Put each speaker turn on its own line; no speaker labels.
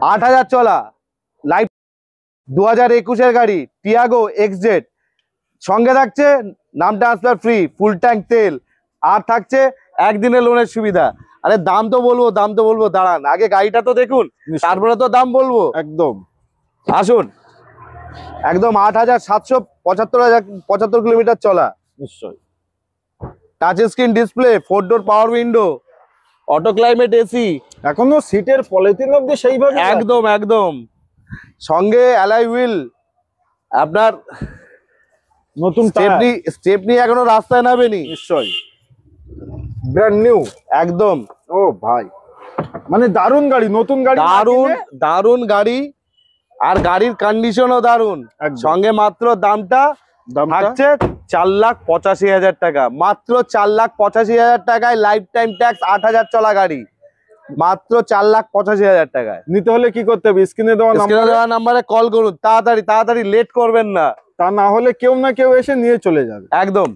8000 চলা লাইফ 2021-এর গাড়ি টিয়াগো এক্সজেড, সঙ্গে থাকছে নাম ট্রান্সফার ফ্রি, ফুল ট্যাঙ্ক তেল, আর থাকছে একদিনের লোনের সুবিধা। আরে দাম তো বলবো দাঁড়ান, আগে গাড়িটা তো দেখুন, তারপরে তো দাম বলবো।
একদম
আসুন, একদম 8775 কিলোমিটার চলা,
নিশ্চয়।
Touch screen display, 4 door power window, auto climate AC,
এখনো সিটের পলিথিন অব্দি সেইভাবে
একদম একদম, সঙ্গে অ্যালয় হুইল, আপনার
নতুন
স্টেপনি এখনো রাস্তায় নামেনি।
নিশ্চয় ব্র্যান্ড নিউ
একদম।
ও ভাই, মানে দারুন গাড়ি, নতুন গাড়ি,
দারুন গাড়ি, আর গাড়ির কন্ডিশনও দারুন। সঙ্গে মাত্র দামটা থাকছে 4,85,000 টাকা, মাত্র 4,85,000 টাকায় লাইফ টাইম ট্যাক্স 8000 চলা গাড়ি, মাত্র 4,85,000 টাকায়।
নিতে হলে কি করতে হবে? স্ক্রিনে দেওয়া
নাম্বারে কল করুন, তাড়াতাড়ি লেট করবেন না,
তা না হলে কেউ না কেউ এসে নিয়ে চলে যাবে।
একদম।